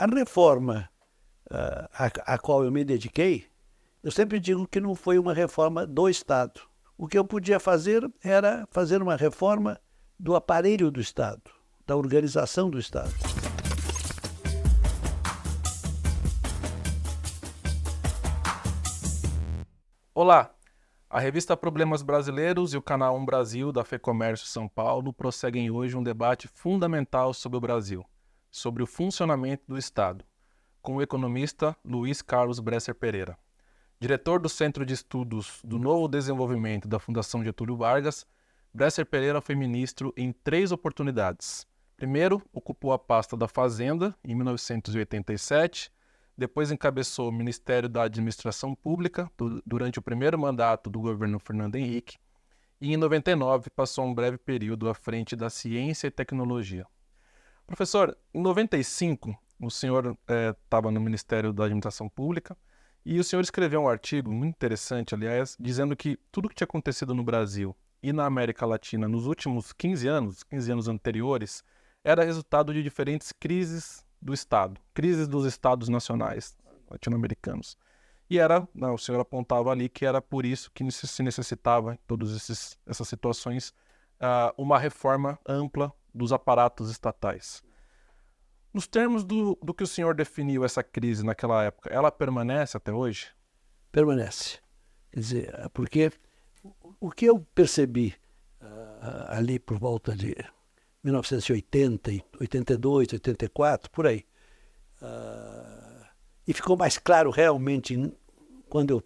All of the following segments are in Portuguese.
a reforma a qual eu me dediquei, eu sempre digo que não foi uma reforma do Estado. O que eu podia fazer era fazer uma reforma do aparelho do Estado, da organização do Estado. Olá, a revista Problemas Brasileiros e o canal Brasil da FEComércio São Paulo prosseguem hoje um debate fundamental sobre o Brasil, sobre o funcionamento do Estado, com o economista Luiz Carlos Bresser Pereira. Diretor do Centro de Estudos do Novo Desenvolvimento da Fundação Getúlio Vargas, Bresser Pereira foi ministro em 3 oportunidades. Primeiro, ocupou a pasta da Fazenda, em 1987, depois encabeçou o Ministério da Administração Pública durante o primeiro mandato do governo Fernando Henrique e, em 99, passou um breve período à frente da Ciência e Tecnologia. Professor, em 95, o senhor estava no Ministério da Administração Pública e o senhor escreveu um artigo muito interessante, aliás, dizendo que tudo que tinha acontecido no Brasil e na América Latina nos últimos 15 anos anteriores, era resultado de diferentes crises do Estado, crises dos Estados nacionais latino-americanos. E o senhor apontava ali que era por isso que se necessitava, em todas essas situações, uma reforma ampla dos aparatos estatais. Nos termos do que o senhor definiu essa crise naquela época, ela permanece até hoje? Permanece. Quer dizer, porque o que eu percebi ali por volta de 1980, 82, 84, por aí, e ficou mais claro realmente quando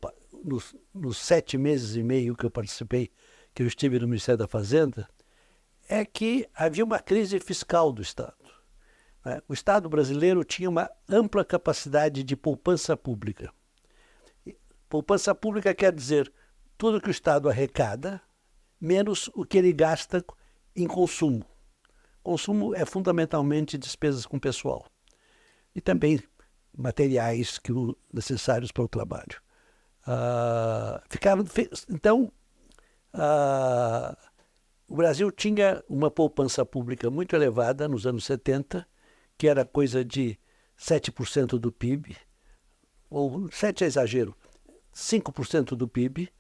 nos 7 meses e meio que eu participei, que eu estive no Ministério da Fazenda, é que havia uma crise fiscal do Estado. O Estado brasileiro tinha uma ampla capacidade de poupança pública. Poupança pública quer dizer tudo que o Estado arrecada, menos o que ele gasta em consumo. Consumo é fundamentalmente despesas com pessoal e também materiais necessários para o trabalho. Então, o Brasil tinha uma poupança pública muito elevada nos anos 70, que era coisa de 7% do PIB, ou 7 é exagero, 5% do PIB,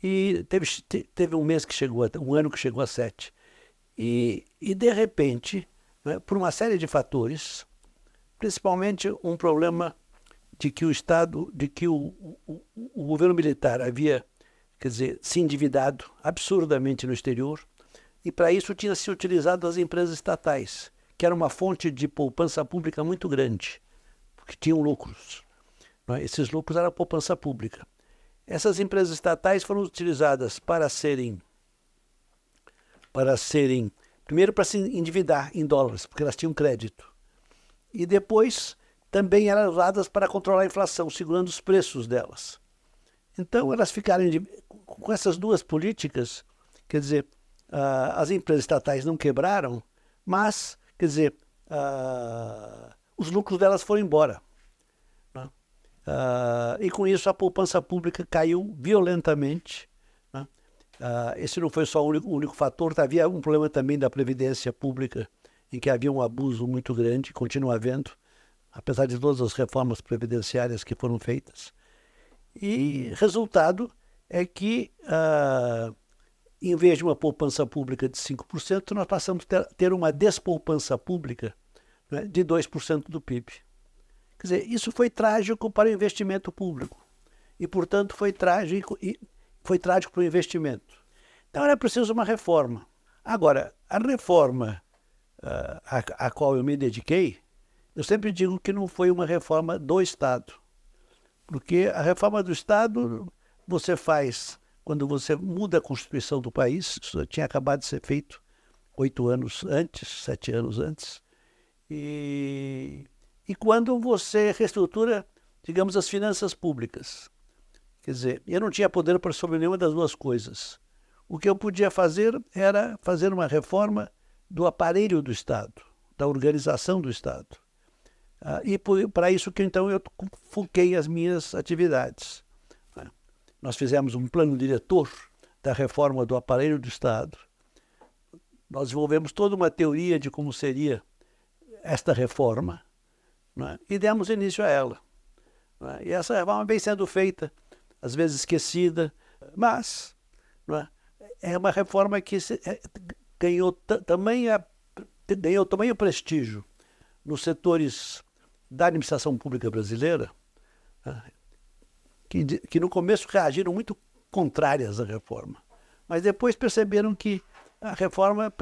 e teve um ano que chegou a 7%. E de repente, por uma série de fatores, principalmente um problema de que o governo militar havia, se endividado absurdamente no exterior, e para isso tinha se utilizado as empresas estatais, que era uma fonte de poupança pública muito grande, porque tinham lucros. Esses lucros eram a poupança pública. Essas empresas estatais foram utilizadas primeiro para se endividar em dólares, porque elas tinham crédito. E depois também eram usadas para controlar a inflação, segurando os preços delas. Então elas ficaram com essas duas políticas, as empresas estatais não quebraram, mas, os lucros delas foram embora. E com isso a poupança pública caiu violentamente. Esse não foi só o único fator, havia um problema também da previdência pública, em que havia um abuso muito grande, continua havendo, apesar de todas as reformas previdenciárias que foram feitas. E resultado é que, em vez de uma poupança pública de 5%, nós passamos a ter uma despoupança pública, de 2% do PIB. Quer dizer, isso foi trágico para o investimento público e, portanto, foi trágico para o investimento. Então era preciso uma reforma. Agora, a reforma a qual eu me dediquei, eu sempre digo que não foi uma reforma do Estado, porque a reforma do Estado você faz quando você muda a Constituição do país. Isso tinha acabado de ser feito 7 anos antes, e quando você reestrutura, digamos, as finanças públicas. Quer dizer, eu não tinha poder sobre nenhuma das duas coisas. O que eu podia fazer era fazer uma reforma do aparelho do Estado, da organização do Estado. E para isso que então eu foquei as minhas atividades. Nós fizemos um plano diretor da reforma do aparelho do Estado. Nós desenvolvemos toda uma teoria de como seria esta reforma. não é? E demos início a ela. Não é? E essa reforma vem sendo feita, às vezes esquecida, mas não é? É uma reforma que ganhou tamanho prestígio nos setores da administração pública brasileira, que no começo reagiram muito contrárias à reforma, mas depois perceberam que a reforma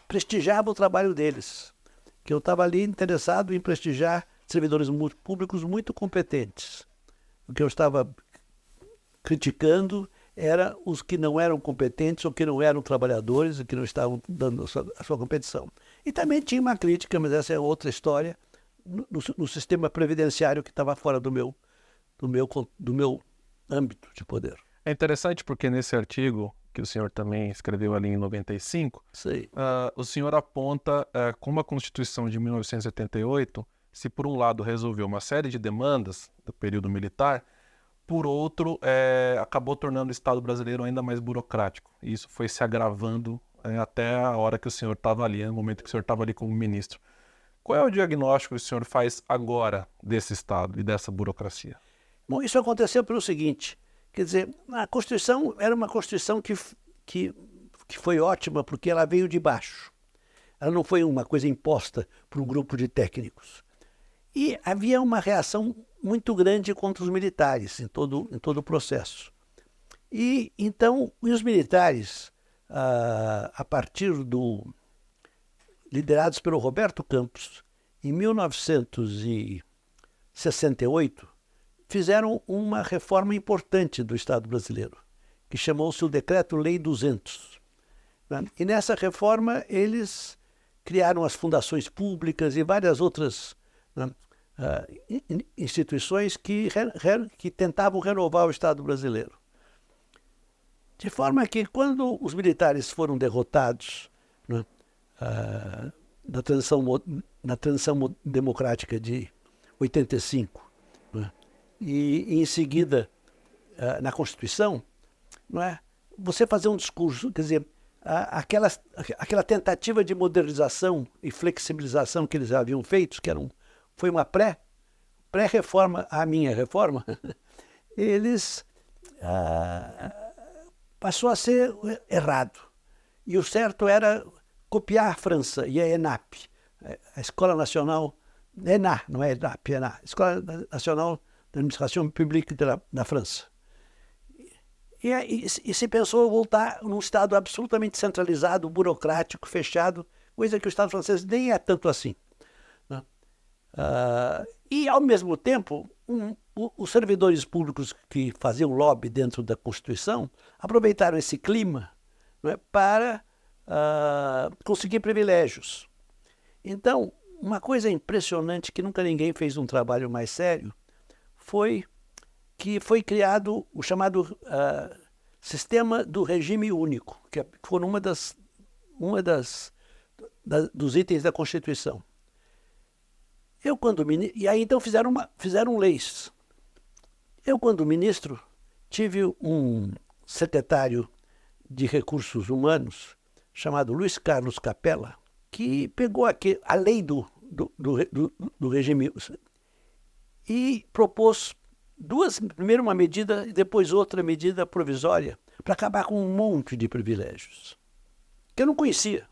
prestigiava o trabalho deles, que eu estava ali interessado em prestigiar servidores públicos muito competentes. O que eu estava criticando era os que não eram competentes ou que não eram trabalhadores e que não estavam dando a sua competição. E também tinha uma crítica, mas essa é outra história, no sistema previdenciário que estava fora do meu âmbito de poder. É interessante porque nesse artigo, que o senhor também escreveu ali em 95, o senhor aponta como a Constituição de 1978, se por um lado resolveu uma série de demandas do período militar, por outro, acabou tornando o Estado brasileiro ainda mais burocrático. E isso foi se agravando até a hora que o senhor estava ali, no momento que o senhor estava ali como ministro. Qual é o diagnóstico que o senhor faz agora desse Estado e dessa burocracia? Bom, isso aconteceu pelo seguinte, quer dizer, a Constituição era uma Constituição que foi ótima porque ela veio de baixo. Ela não foi uma coisa imposta por um grupo de técnicos. E havia uma reação muito grande contra os militares em todo o processo. E então, os militares, a partir liderados pelo Roberto Campos, em 1968, fizeram uma reforma importante do Estado brasileiro, que chamou-se o Decreto-Lei 200. E nessa reforma eles criaram as fundações públicas e várias outras instituições que tentavam renovar o Estado brasileiro. De forma que, quando os militares foram derrotados na transição democrática de 85, e em seguida na Constituição, não é? Você fazer um discurso, quer dizer, aquela tentativa de modernização e flexibilização que eles haviam feito, foi uma pré-reforma à minha reforma, eles passou a ser errado. E o certo era copiar a França e a ENAP, a Escola Nacional, ENA, não é ENAP, ENA, Escola Nacional da Administração Publique da França. E se pensou voltar num Estado absolutamente centralizado, burocrático, fechado, coisa que o Estado francês nem é tanto assim. Né? E, ao mesmo tempo, os servidores públicos que faziam lobby dentro da Constituição aproveitaram esse clima, não é, para conseguir privilégios. Então, uma coisa impressionante, que nunca ninguém fez um trabalho mais sério, foi que foi criado o chamado Sistema do Regime Único, que foi dos itens da Constituição. E aí então fizeram leis. Eu, quando ministro, tive um secretário de Recursos Humanos chamado Luiz Carlos Capella, que pegou a lei do regime e propôs primeiro uma medida e depois outra medida provisória para acabar com um monte de privilégios que eu não conhecia.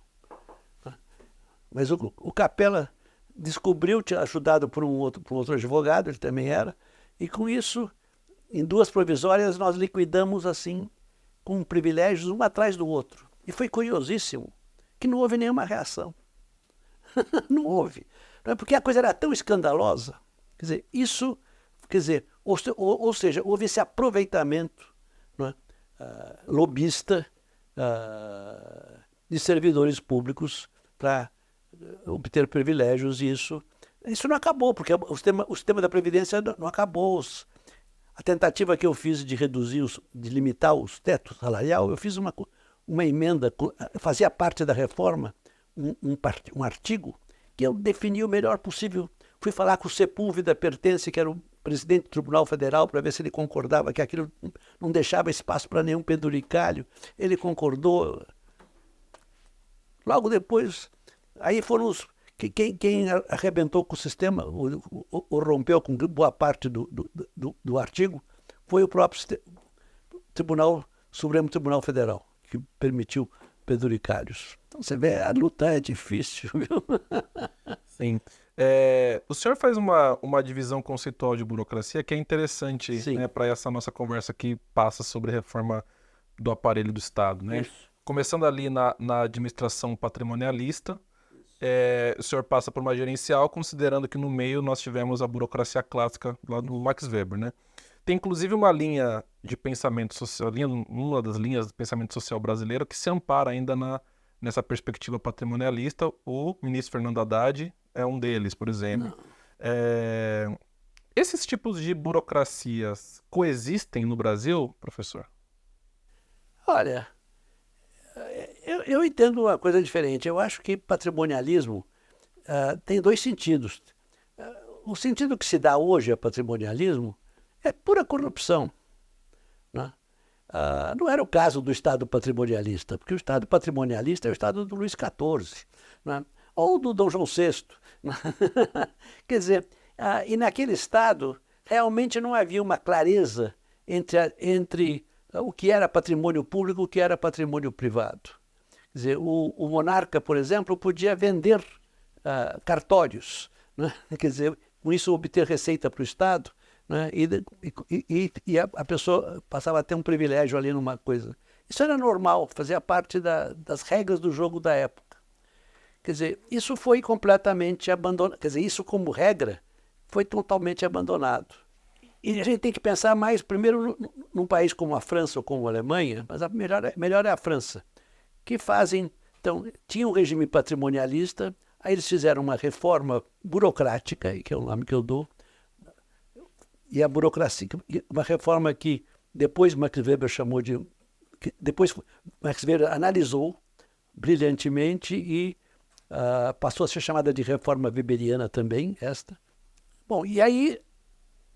Mas o Capella descobriu, tinha ajudado por um outro advogado, ele também era, e com isso, em duas provisórias, nós liquidamos assim, com privilégios um atrás do outro. E foi curiosíssimo que não houve nenhuma reação. Não houve. Porque a coisa era tão escandalosa. Ou seja, houve esse aproveitamento, não é, lobista de servidores públicos para obter privilégios, e isso não acabou, porque o sistema da Previdência não acabou. A tentativa que eu fiz de limitar os tetos salarial, eu fiz uma emenda, fazia parte da reforma, um artigo que eu defini o melhor possível. Fui falar com o Sepúlveda Pertence, que era o presidente do Tribunal Federal, para ver se ele concordava que aquilo não deixava espaço para nenhum penduricalho. Ele concordou. Logo depois, aí foram Quem arrebentou com o sistema, ou rompeu com boa parte do artigo, foi o próprio Supremo Tribunal Federal, que permitiu penduricários. Então você vê, a luta é difícil, viu? Sim. O senhor faz uma divisão conceitual de burocracia que é interessante, né, para essa nossa conversa que passa sobre reforma do aparelho do Estado, né? Isso. Começando ali na administração patrimonialista, o senhor passa por uma gerencial, considerando que no meio nós tivemos a burocracia clássica lá do Max Weber, né? Tem inclusive uma linha de pensamento social, uma das linhas do pensamento social brasileiro que se ampara ainda nessa perspectiva patrimonialista. O ministro Fernando Haddad é um deles, por exemplo. Esses tipos de burocracias coexistem no Brasil, professor? Olha, eu entendo uma coisa diferente. Eu acho que patrimonialismo tem dois sentidos. O sentido que se dá hoje a patrimonialismo é pura corrupção, né? Não era o caso do Estado patrimonialista, porque o Estado patrimonialista é o Estado do Luís XIV, né? Ou do Dom João VI. Né? Quer dizer, e naquele Estado realmente não havia uma clareza entre o que era patrimônio público e o que era patrimônio privado. Quer dizer, o monarca, por exemplo, podia vender cartórios, né? Quer dizer, com isso obter receita para o Estado, né? E a pessoa passava a ter um privilégio ali numa coisa. Isso era normal, fazia parte das regras do jogo da época. Quer dizer, isso foi completamente abandonado. Quer dizer, isso como regra foi totalmente abandonado. E a gente tem que pensar mais, primeiro, num país como a França ou como a Alemanha, mas a melhor é a França, que fazem... Então, tinha um regime patrimonialista, aí eles fizeram uma reforma burocrática, que é o nome que eu dou, e a burocracia, uma reforma que depois Max Weber chamou de... Depois Max Weber analisou brilhantemente e passou a ser chamada de reforma weberiana também, esta. Bom, e aí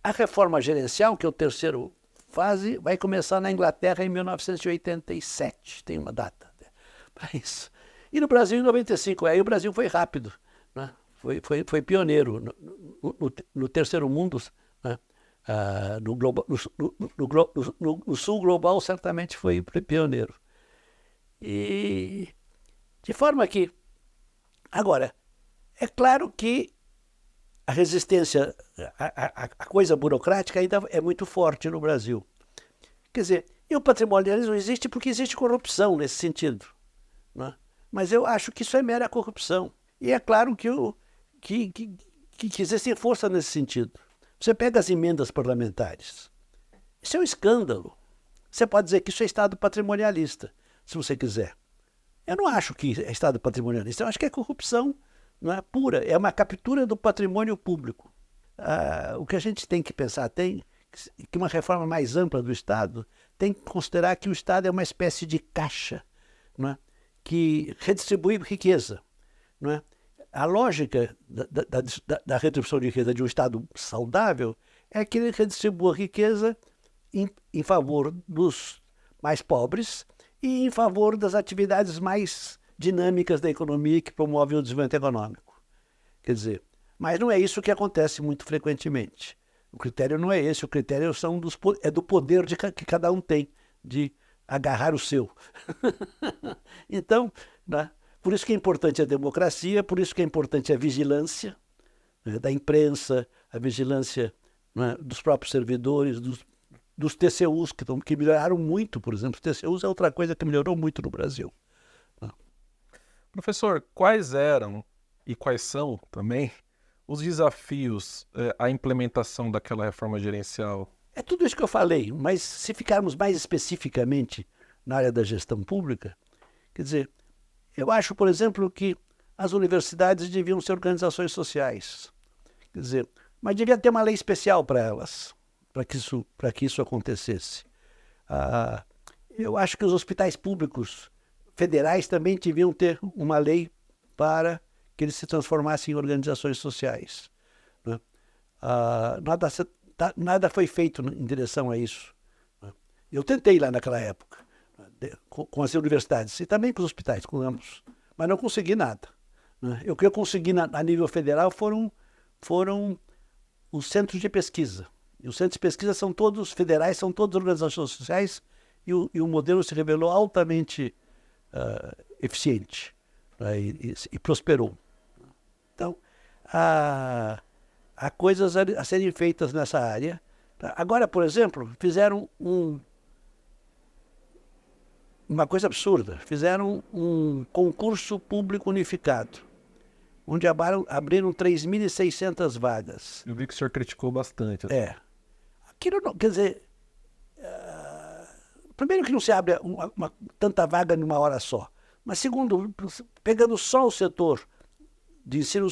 a reforma gerencial, que é o terceiro fase, vai começar na Inglaterra em 1987, tem uma data para isso. E no Brasil em 95, aí o Brasil foi rápido, né? Foi pioneiro no terceiro mundo, né? No sul global certamente foi pioneiro. E de forma que, agora, é claro que a resistência, a coisa burocrática ainda é muito forte no Brasil. Quer dizer, e o patrimonialismo existe porque existe corrupção nesse sentido, né? Mas eu acho que isso é mera corrupção. E é claro que existe força nesse sentido. Você pega as emendas parlamentares. Isso é um escândalo. Você pode dizer que isso é Estado patrimonialista, se você quiser. Eu não acho que é Estado patrimonialista, eu acho que é corrupção, não é pura, é uma captura do patrimônio público. O que a gente tem que pensar, que uma reforma mais ampla do Estado tem que considerar que o Estado é uma espécie de caixa, não é? Que redistribui riqueza. Não é? A lógica da redistribuição de riqueza de um Estado saudável é que ele redistribua riqueza em favor dos mais pobres e em favor das atividades mais dinâmicas da economia que promovem o desenvolvimento econômico. Quer dizer, mas não é isso que acontece muito frequentemente. O critério não é esse, o critério é do poder que cada um tem de agarrar o seu. Então, né, por isso que é importante a democracia, por isso que é importante a vigilância, né, da imprensa, a vigilância, né, dos próprios servidores, dos TCUs, que melhoraram muito, por exemplo. Os TCUs é outra coisa que melhorou muito no Brasil. Professor, quais eram e quais são também os desafios à implementação daquela reforma gerencial? É tudo isso que eu falei, mas se ficarmos mais especificamente na área da gestão pública, quer dizer, eu acho, por exemplo, que as universidades deviam ser organizações sociais. Quer dizer, mas devia ter uma lei especial para elas, para que isso acontecesse. Eu acho que os hospitais públicos federais também deviam ter uma lei para que eles se transformassem em organizações sociais, né? Nada foi feito em direção a isso, né? Eu tentei lá naquela época, com as universidades e também com os hospitais, com ambos, mas não consegui nada, né? O que eu consegui a nível federal foram os centros de pesquisa. E os centros de pesquisa são todos federais, são todas organizações sociais, e o modelo se revelou altamente eficiente, né? E prosperou. Então, há coisas a serem feitas nessa área. Agora, por exemplo, fizeram uma coisa absurda. Fizeram um concurso público unificado, onde abriram 3.600 vagas. Eu vi que o senhor criticou bastante. Aquilo não, quer dizer, primeiro que não se abre tanta vaga numa hora só. Mas segundo, pegando só o setor de ensino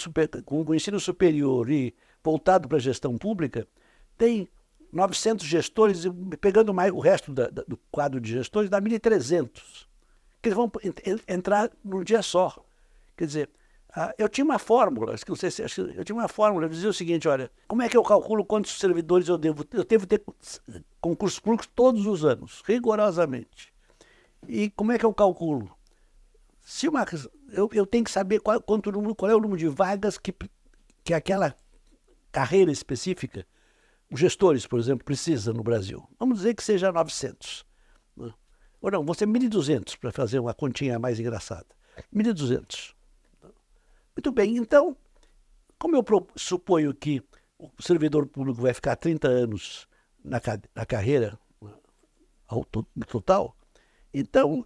com o ensino superior e voltado para a gestão pública, tem 900 gestores, e pegando mais o resto do quadro de gestores, dá 1.300, que eles vão entrar num dia só. Quer dizer, eu tinha uma fórmula, eu tinha uma fórmula, eu dizia o seguinte: olha, como é que eu calculo quantos servidores eu devo? Eu devo ter concursos públicos todos os anos, rigorosamente. E como é que eu calculo? Eu tenho que saber qual é o número de vagas que aquela carreira específica, os gestores, por exemplo, precisa no Brasil. Vamos dizer que seja 900. Né? Ou não, vão ser 1.200, para fazer uma continha mais engraçada. 1.200. Muito bem, então, como eu suponho que o servidor público vai ficar 30 anos na carreira, no total, então,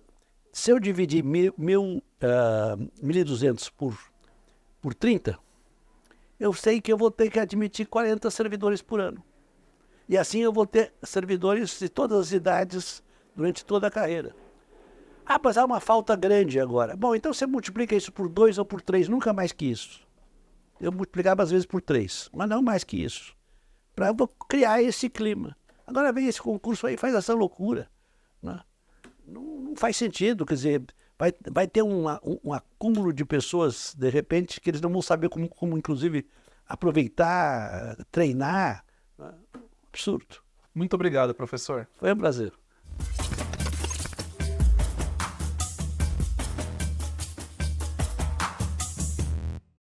se eu dividir 1.200 por 30, eu sei que eu vou ter que admitir 40 servidores por ano. E assim eu vou ter servidores de todas as idades durante toda a carreira. Mas há uma falta grande agora. Bom, então você multiplica isso por 2 ou por 3, nunca mais que isso. Eu multiplicava às vezes por 3, mas não mais que isso. Para criar esse clima. Agora vem esse concurso aí, faz essa loucura. Né? Não faz sentido, quer dizer, vai ter um acúmulo de pessoas, de repente, que eles não vão saber como inclusive, aproveitar, treinar. Absurdo. Muito obrigado, professor. Foi um prazer.